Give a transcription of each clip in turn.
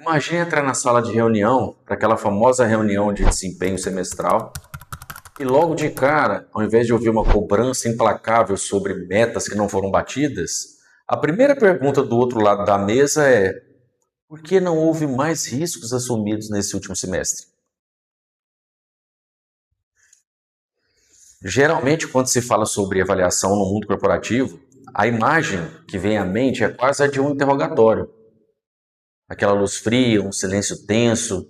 Imagine entrar na sala de reunião, para aquela famosa reunião de desempenho semestral, e logo de cara, ao invés de ouvir uma cobrança implacável sobre metas que não foram batidas, a primeira pergunta do outro lado da mesa é: por que não houve mais riscos assumidos nesse último semestre? Geralmente, quando se fala sobre avaliação no mundo corporativo, a imagem que vem à mente é quase a de um interrogatório. Aquela luz fria, um silêncio tenso,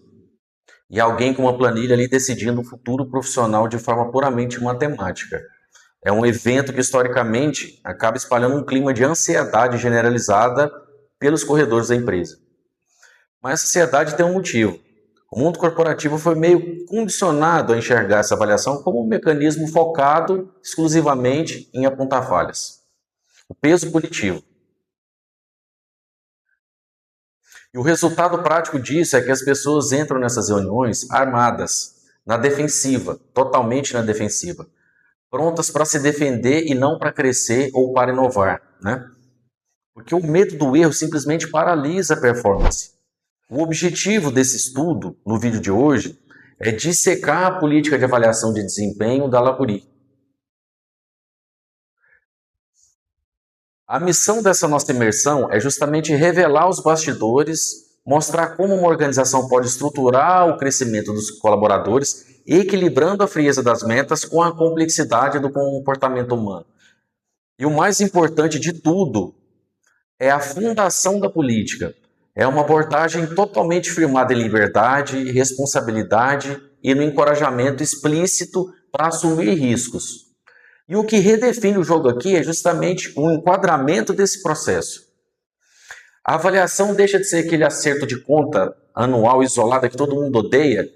e alguém com uma planilha ali decidindo o futuro profissional de forma puramente matemática. É um evento que, historicamente, acaba espalhando um clima de ansiedade generalizada pelos corredores da empresa. Mas essa ansiedade tem um motivo. O mundo corporativo foi meio condicionado a enxergar essa avaliação como um mecanismo focado exclusivamente em apontar falhas. O peso punitivo. E o resultado prático disso é que as pessoas entram nessas reuniões armadas, na defensiva, totalmente na defensiva, prontas para se defender e não para crescer ou para inovar, né? Porque o medo do erro simplesmente paralisa a performance. O objetivo desse estudo, no vídeo de hoje, é dissecar a política de avaliação de desempenho da Lapuri. A missão dessa nossa imersão é justamente revelar os bastidores, mostrar como uma organização pode estruturar o crescimento dos colaboradores, equilibrando a frieza das metas com a complexidade do comportamento humano. E o mais importante de tudo é a fundação da política. É uma abordagem totalmente firmada em liberdade, responsabilidade e no encorajamento explícito para assumir riscos. E o que redefine o jogo aqui é justamente o enquadramento desse processo. A avaliação deixa de ser aquele acerto de conta anual isolado que todo mundo odeia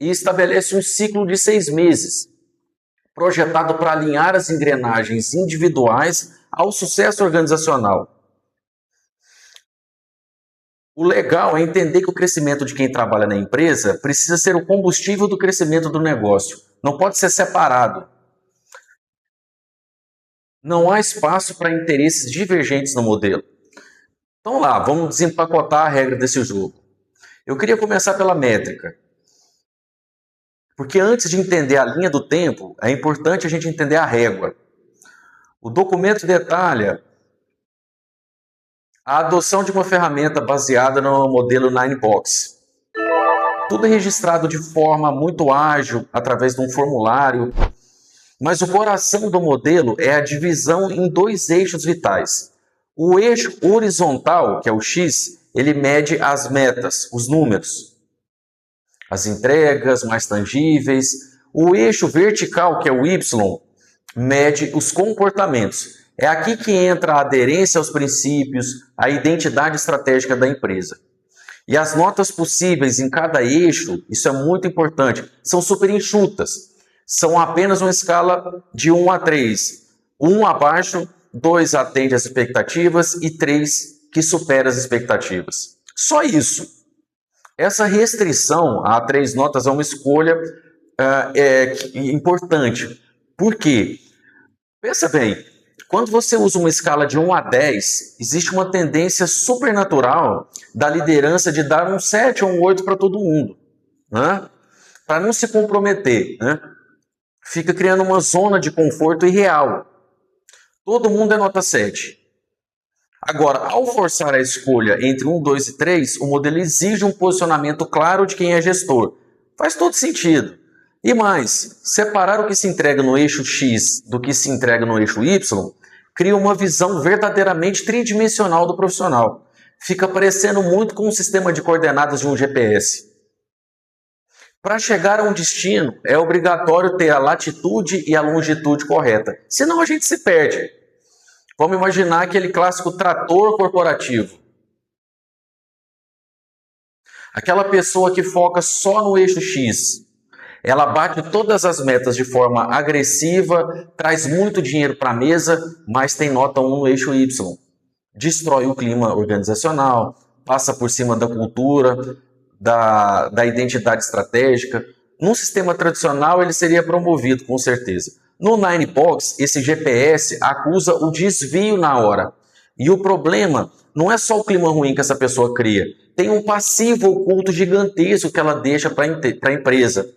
e estabelece um ciclo de 6 meses, projetado para alinhar as engrenagens individuais ao sucesso organizacional. O legal é entender que o crescimento de quem trabalha na empresa precisa ser o combustível do crescimento do negócio. Não pode ser separado. Não há espaço para interesses divergentes no modelo. Então lá, vamos desempacotar a regra desse jogo. Eu queria começar pela métrica. Porque antes de entender a linha do tempo, é importante a gente entender a régua. O documento detalha a adoção de uma ferramenta baseada no modelo Ninebox. Tudo é registrado de forma muito ágil, através de um formulário, mas o coração do modelo é a divisão em 2 eixos vitais. O eixo horizontal, que é o X, ele mede as metas, os números, as entregas mais tangíveis. O eixo vertical, que é o Y, mede os comportamentos. É aqui que entra a aderência aos princípios, a identidade estratégica da empresa. E as notas possíveis em cada eixo, isso é muito importante, são super enxutas. São apenas uma escala de 1 a 3. 1 abaixo, 2 atende às expectativas e 3 que supera as expectativas. Só isso. Essa restrição a 3 notas é uma escolha importante. Por quê? Pensa bem, quando você usa uma escala de 1 a 10, existe uma tendência supernatural da liderança de dar um 7 ou um 8 para todo mundo, né? Para não se comprometer, né? Fica criando uma zona de conforto irreal. Todo mundo é nota 7. Agora, ao forçar a escolha entre 1, 2 e 3, o modelo exige um posicionamento claro de quem é gestor. Faz todo sentido. E mais, separar o que se entrega no eixo X do que se entrega no eixo Y cria uma visão verdadeiramente tridimensional do profissional. Fica parecendo muito com um sistema de coordenadas de um GPS. Para chegar a um destino, é obrigatório ter a latitude e a longitude correta. Senão a gente se perde. Vamos imaginar aquele clássico trator corporativo. Aquela pessoa que foca só no eixo X. Ela bate todas as metas de forma agressiva, traz muito dinheiro para a mesa, mas tem nota 1 no eixo Y. Destrói o clima organizacional, passa por cima da cultura, da identidade estratégica. Num sistema tradicional, ele seria promovido, com certeza. No Ninebox, esse GPS acusa o desvio na hora. E o problema não é só o clima ruim que essa pessoa cria, tem um passivo oculto gigantesco que ela deixa para a empresa.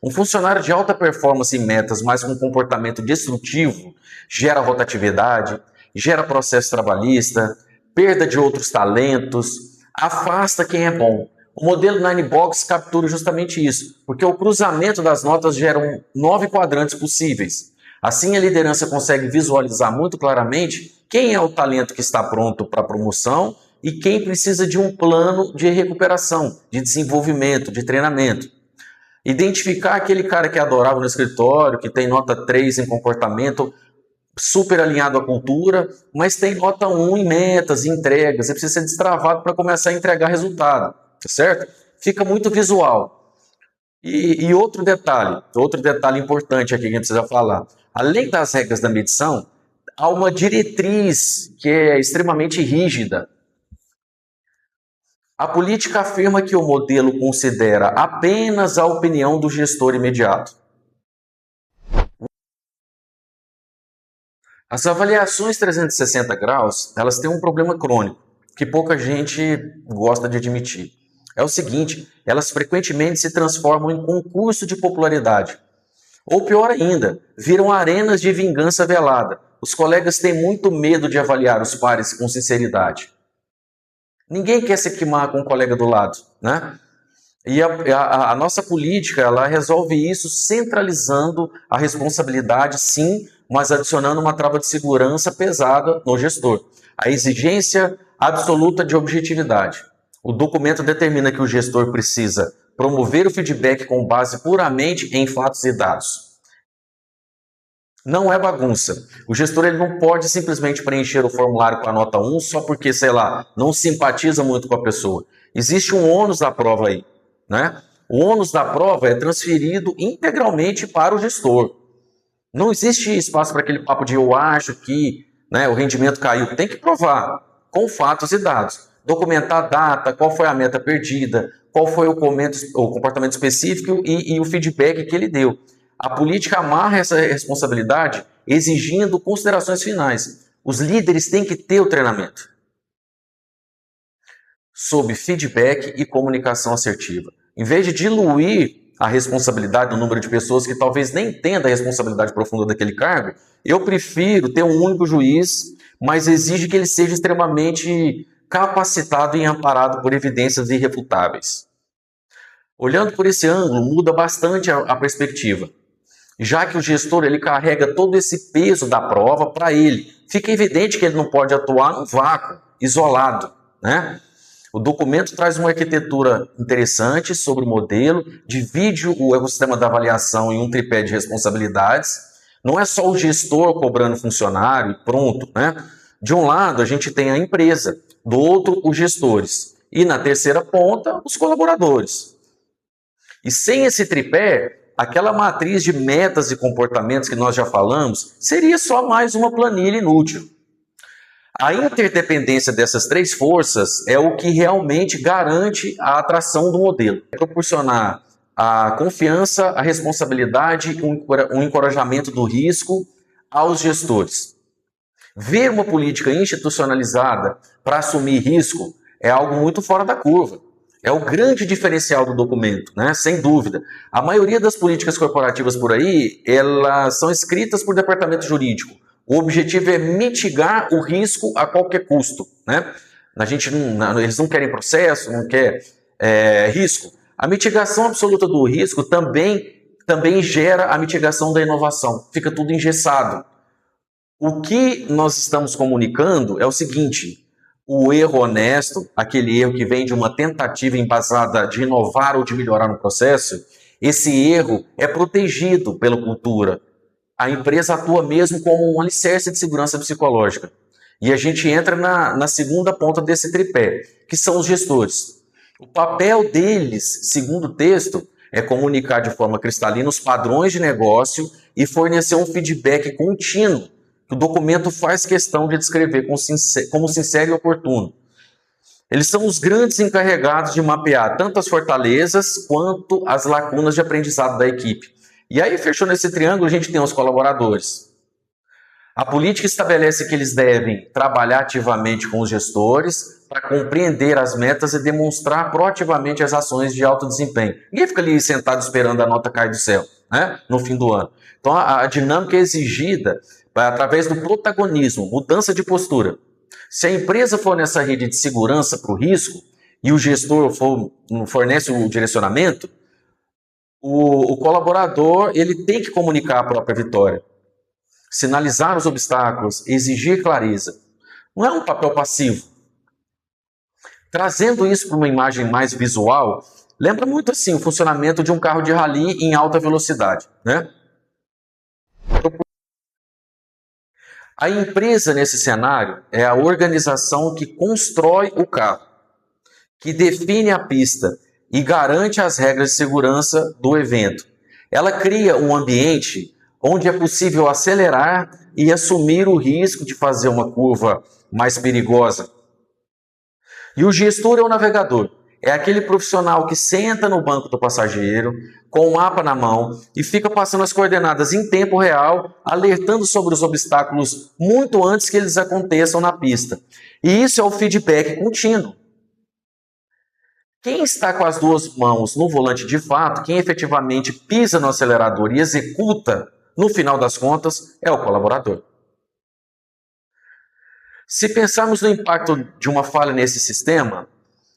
Um funcionário de alta performance em metas, mas com comportamento destrutivo, gera rotatividade, gera processo trabalhista, perda de outros talentos, afasta quem é bom. O modelo Ninebox captura justamente isso, porque o cruzamento das notas gera 9 quadrantes possíveis. Assim, a liderança consegue visualizar muito claramente quem é o talento que está pronto para promoção e quem precisa de um plano de recuperação, de desenvolvimento, de treinamento. Identificar aquele cara que é adorável no escritório, que tem nota 3 em comportamento, super alinhado à cultura, mas tem nota 1 em metas, em entregas. Você precisa ser destravado para começar a entregar resultado, tá certo? Fica muito visual. E outro detalhe importante aqui que a gente precisa falar. Além das regras da medição, há uma diretriz que é extremamente rígida. A política afirma que o modelo considera apenas a opinião do gestor imediato. As avaliações 360 graus, elas têm um problema crônico, que pouca gente gosta de admitir. É o seguinte, elas frequentemente se transformam em concurso de popularidade. Ou pior ainda, viram arenas de vingança velada. Os colegas têm muito medo de avaliar os pares com sinceridade. Ninguém quer se queimar com o colega do lado, né? E a nossa política, ela resolve isso centralizando a responsabilidade, sim, mas adicionando uma trava de segurança pesada no gestor. A exigência absoluta de objetividade. O documento determina que o gestor precisa promover o feedback com base puramente em fatos e dados. Não é bagunça. O gestor ele não pode simplesmente preencher o formulário com a nota 1 só porque, sei lá, não simpatiza muito com a pessoa. Existe um ônus da prova aí, né? O ônus da prova é transferido integralmente para o gestor. Não existe espaço para aquele papo de eu acho que, né, o rendimento caiu. Tem que provar com fatos e dados. Documentar a data, qual foi a meta perdida, qual foi o comportamento específico e o feedback que ele deu. A política amarra essa responsabilidade exigindo considerações finais. Os líderes têm que ter o treinamento sob feedback e comunicação assertiva. Em vez de diluir a responsabilidade do número de pessoas que talvez nem entenda a responsabilidade profunda daquele cargo, eu prefiro ter um único juiz, mas exige que ele seja extremamente capacitado e amparado por evidências irrefutáveis. Olhando por esse ângulo, muda bastante a perspectiva. Já que o gestor ele carrega todo esse peso da prova para ele. Fica evidente que ele não pode atuar num vácuo, isolado, né? O documento traz uma arquitetura interessante sobre o modelo, divide o ecossistema da avaliação em um tripé de responsabilidades. Não é só o gestor cobrando funcionário e pronto, né? De um lado, a gente tem a empresa, do outro, os gestores. E na terceira ponta, os colaboradores. E sem esse tripé, aquela matriz de metas e comportamentos que nós já falamos seria só mais uma planilha inútil. A interdependência dessas três forças é o que realmente garante a atração do modelo. É proporcionar a confiança, a responsabilidade e um encorajamento do risco aos gestores. Ver uma política institucionalizada para assumir risco é algo muito fora da curva. É o grande diferencial do documento, né? Sem dúvida. A maioria das políticas corporativas por aí, elas são escritas por departamento jurídico. O objetivo é mitigar o risco a qualquer custo, né? Eles não querem processo, não querem risco. A mitigação absoluta do risco também gera a mitigação da inovação. Fica tudo engessado. O que nós estamos comunicando é o seguinte: o erro honesto, aquele erro que vem de uma tentativa embasada de inovar ou de melhorar no processo, esse erro é protegido pela cultura. A empresa atua mesmo como um alicerce de segurança psicológica. E a gente entra na segunda ponta desse tripé, que são os gestores. O papel deles, segundo o texto, é comunicar de forma cristalina os padrões de negócio e fornecer um feedback contínuo, que o documento faz questão de descrever como sincero e oportuno. Eles são os grandes encarregados de mapear tanto as fortalezas quanto as lacunas de aprendizado da equipe. E aí, fechou nesse triângulo, a gente tem os colaboradores. A política estabelece que eles devem trabalhar ativamente com os gestores para compreender as metas e demonstrar proativamente as ações de alto desempenho. Ninguém fica ali sentado esperando a nota cair do céu, né, no fim do ano. Então, a dinâmica é exigida através do protagonismo, mudança de postura. Se a empresa for nessa rede de segurança para o risco e o gestor fornece o direcionamento, o colaborador ele tem que comunicar a própria vitória, sinalizar os obstáculos, exigir clareza. Não é um papel passivo. Trazendo isso para uma imagem mais visual, lembra muito assim o funcionamento de um carro de rally em alta velocidade, né? A empresa nesse cenário é a organização que constrói o carro, que define a pista e garante as regras de segurança do evento. Ela cria um ambiente onde é possível acelerar e assumir o risco de fazer uma curva mais perigosa. E o gestor é o navegador. É aquele profissional que senta no banco do passageiro, com o mapa na mão, e fica passando as coordenadas em tempo real, alertando sobre os obstáculos muito antes que eles aconteçam na pista. E isso é o feedback contínuo. Quem está com as duas mãos no volante de fato, quem efetivamente pisa no acelerador e executa, no final das contas, é o colaborador. Se pensarmos no impacto de uma falha nesse sistema,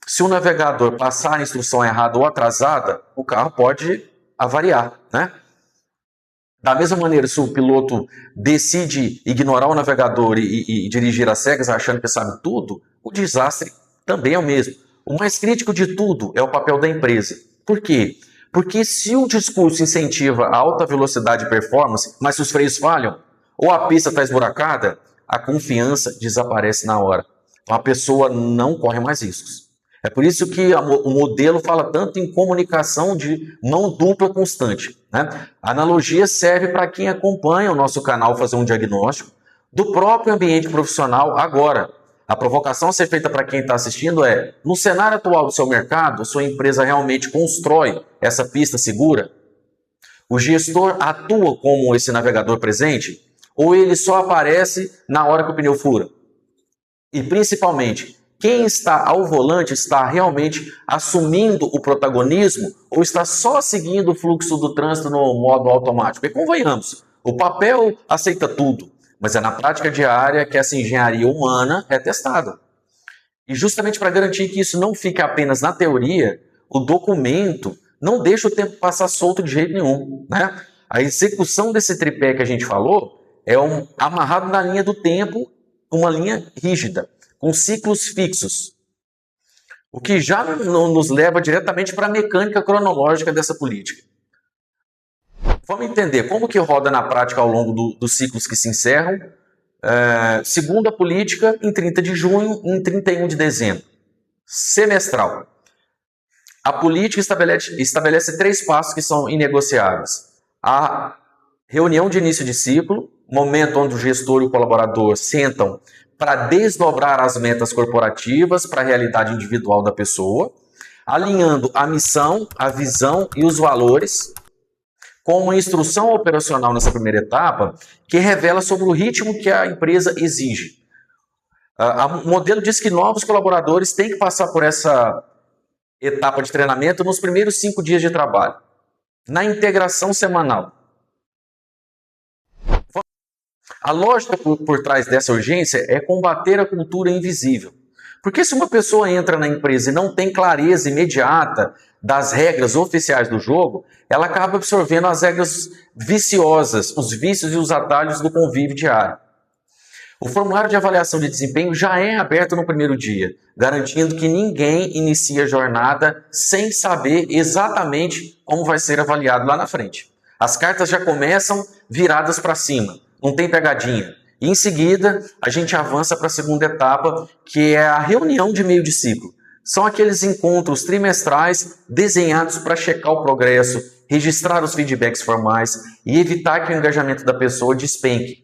se o navegador passar a instrução errada ou atrasada, o carro pode avariar, né? Da mesma maneira, se o piloto decide ignorar o navegador e dirigir às cegas achando que sabe tudo, o desastre também é o mesmo. O mais crítico de tudo é o papel da empresa. Por quê? Porque se o discurso incentiva a alta velocidade e performance, mas se os freios falham, ou a pista está esburacada, a confiança desaparece na hora. Então a pessoa não corre mais riscos. É por isso que o modelo fala tanto em comunicação de mão dupla constante, né? A analogia serve para quem acompanha o nosso canal fazer um diagnóstico do próprio ambiente profissional agora. A provocação a ser feita para quem está assistindo é: no cenário atual do seu mercado, sua empresa realmente constrói essa pista segura? O gestor atua como esse navegador presente? Ou ele só aparece na hora que o pneu fura? E principalmente, quem está ao volante está realmente assumindo o protagonismo ou está só seguindo o fluxo do trânsito no modo automático? E convenhamos, o papel aceita tudo, mas é na prática diária que essa engenharia humana é testada. E justamente para garantir que isso não fique apenas na teoria, o documento não deixa o tempo passar solto de jeito nenhum, né? A execução desse tripé que a gente falou é amarrado na linha do tempo, uma linha rígida, com ciclos fixos, o que já nos leva diretamente para a mecânica cronológica dessa política. Vamos entender como que roda na prática ao longo dos ciclos que se encerram, segundo a política, em 30 de junho e em 31 de dezembro. Semestral. A política estabelece 3 passos que são inegociáveis. A reunião de início de ciclo, momento onde o gestor e o colaborador sentam para desdobrar as metas corporativas para a realidade individual da pessoa, alinhando a missão, a visão e os valores, com uma instrução operacional nessa primeira etapa, que revela sobre o ritmo que a empresa exige. O modelo diz que novos colaboradores têm que passar por essa etapa de treinamento nos primeiros 5 dias de trabalho, na integração semanal. A lógica por trás dessa urgência é combater a cultura invisível. Porque se uma pessoa entra na empresa e não tem clareza imediata das regras oficiais do jogo, ela acaba absorvendo as regras viciosas, os vícios e os atalhos do convívio diário. O formulário de avaliação de desempenho já é aberto no primeiro dia, garantindo que ninguém inicia a jornada sem saber exatamente como vai ser avaliado lá na frente. As cartas já começam viradas para cima, não tem pegadinha. E em seguida, a gente avança para a segunda etapa, que é a reunião de meio de ciclo. São aqueles encontros trimestrais desenhados para checar o progresso, registrar os feedbacks formais e evitar que o engajamento da pessoa despenque.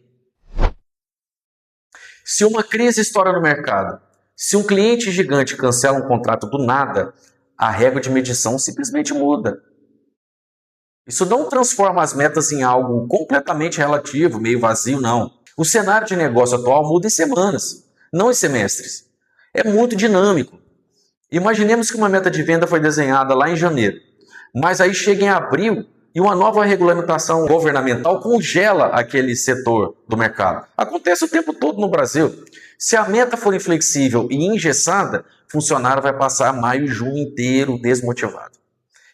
Se uma crise estoura no mercado, se um cliente gigante cancela um contrato do nada, a régua de medição simplesmente muda. Isso não transforma as metas em algo completamente relativo, meio vazio, não. O cenário de negócio atual muda em semanas, não em semestres. É muito dinâmico. Imaginemos que uma meta de venda foi desenhada lá em janeiro, mas aí chega em abril e uma nova regulamentação governamental congela aquele setor do mercado. Acontece o tempo todo no Brasil. Se a meta for inflexível e engessada, o funcionário vai passar maio e junho inteiro desmotivado.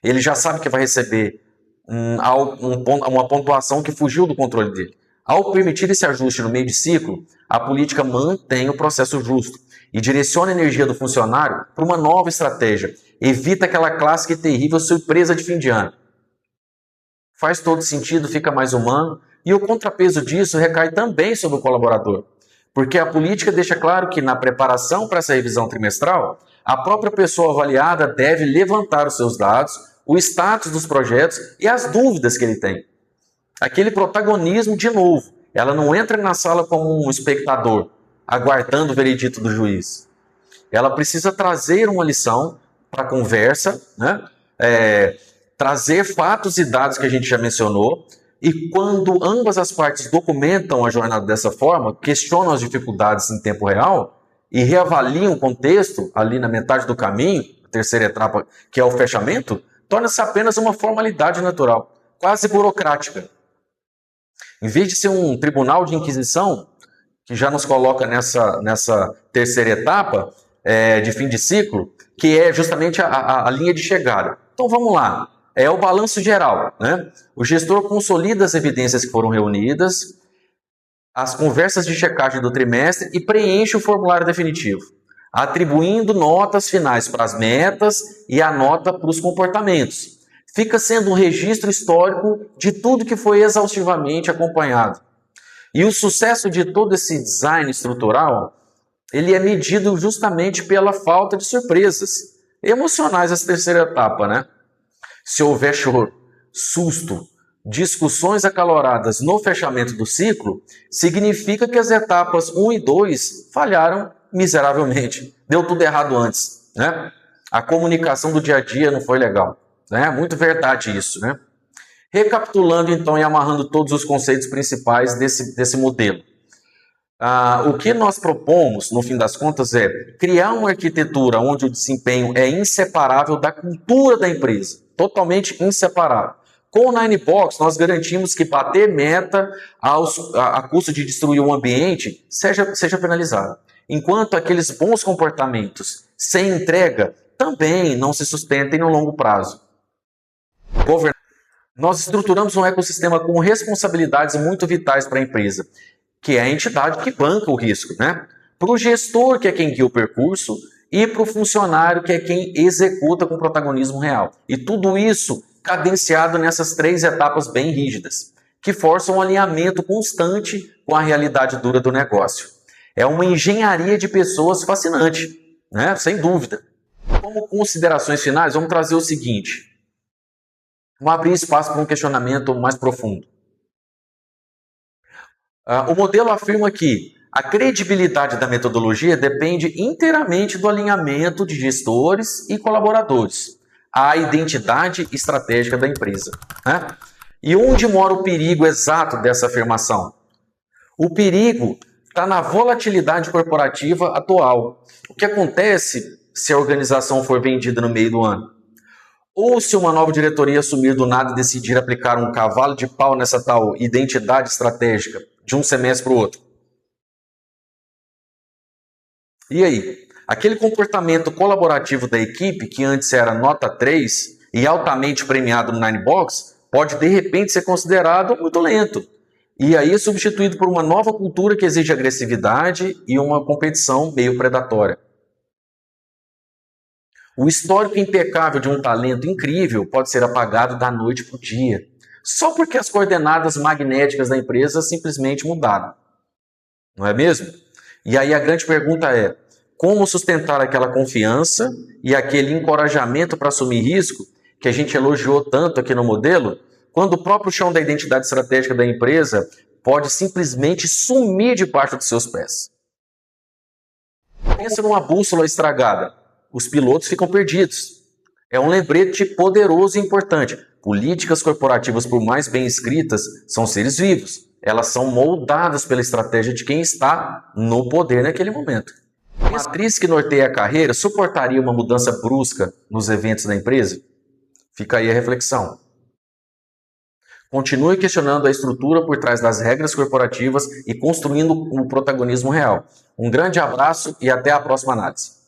Ele já sabe que vai receber uma pontuação que fugiu do controle dele. Ao permitir esse ajuste no meio de ciclo, a política mantém o processo justo e direciona a energia do funcionário para uma nova estratégia. Evita aquela clássica e terrível surpresa de fim de ano. Faz todo sentido, fica mais humano, e o contrapeso disso recai também sobre o colaborador. Porque a política deixa claro que na preparação para essa revisão trimestral, a própria pessoa avaliada deve levantar os seus dados, o status dos projetos e as dúvidas que ele tem. Aquele protagonismo, de novo, ela não entra na sala como um espectador, aguardando o veredito do juiz. Ela precisa trazer uma lição para a conversa, né? Trazer fatos e dados que a gente já mencionou, e quando ambas as partes documentam a jornada dessa forma, questionam as dificuldades em tempo real e reavaliam o contexto ali na metade do caminho, a terceira etapa, que é o fechamento, torna-se apenas uma formalidade natural, quase burocrática. Em vez de ser um tribunal de inquisição, que já nos coloca nessa terceira etapa de fim de ciclo, que é justamente a linha de chegada. Então vamos lá, é o balanço geral, né? O gestor consolida as evidências que foram reunidas, as conversas de checagem do trimestre e preenche o formulário definitivo, atribuindo notas finais para as metas e a nota para os comportamentos. Fica sendo um registro histórico de tudo que foi exaustivamente acompanhado. E o sucesso de todo esse design estrutural, ele é medido justamente pela falta de surpresas emocionais nessa terceira etapa, né? Se houver choro, susto, discussões acaloradas no fechamento do ciclo, significa que as etapas 1 e 2 falharam miseravelmente. Deu tudo errado antes, né? A comunicação do dia a dia não foi legal. É muito verdade isso, né? Recapitulando então e amarrando todos os conceitos principais desse modelo. O que nós propomos, no fim das contas, é criar uma arquitetura onde o desempenho é inseparável da cultura da empresa. Totalmente inseparável. Com o Ninebox, nós garantimos que bater meta a custo de destruir o ambiente seja penalizado. Enquanto aqueles bons comportamentos sem entrega também não se sustentem no longo prazo. Nós estruturamos um ecossistema com responsabilidades muito vitais para a empresa, que é a entidade que banca o risco, né? Para o gestor, que é quem guia o percurso, e para o funcionário, que é quem executa com protagonismo real. E tudo isso cadenciado nessas 3 etapas bem rígidas, que forçam um alinhamento constante com a realidade dura do negócio. É uma engenharia de pessoas fascinante, né? Sem dúvida. Como considerações finais, vamos trazer o seguinte. Vamos abrir espaço para um questionamento mais profundo. O modelo afirma que a credibilidade da metodologia depende inteiramente do alinhamento de gestores e colaboradores à identidade estratégica da empresa, né? E onde mora o perigo exato dessa afirmação? O perigo está na volatilidade corporativa atual. O que acontece se a organização for vendida no meio do ano? Ou se uma nova diretoria assumir do nada e decidir aplicar um cavalo de pau nessa tal identidade estratégica de um semestre para o outro. E aí? Aquele comportamento colaborativo da equipe, que antes era nota 3 e altamente premiado no Ninebox, pode de repente ser considerado muito lento. E aí substituído por uma nova cultura que exige agressividade e uma competição meio predatória. O histórico impecável de um talento incrível pode ser apagado da noite para o dia, só porque as coordenadas magnéticas da empresa simplesmente mudaram. Não é mesmo? E aí a grande pergunta é, como sustentar aquela confiança e aquele encorajamento para assumir risco que a gente elogiou tanto aqui no modelo, quando o próprio chão da identidade estratégica da empresa pode simplesmente sumir debaixo dos seus pés? Pensa numa bússola estragada. Os pilotos ficam perdidos. É um lembrete poderoso e importante. Políticas corporativas, por mais bem escritas, são seres vivos. Elas são moldadas pela estratégia de quem está no poder naquele momento. A matriz que norteia a carreira suportaria uma mudança brusca nos eventos da empresa? Fica aí a reflexão. Continue questionando a estrutura por trás das regras corporativas e construindo o protagonismo real. Um grande abraço e até a próxima análise.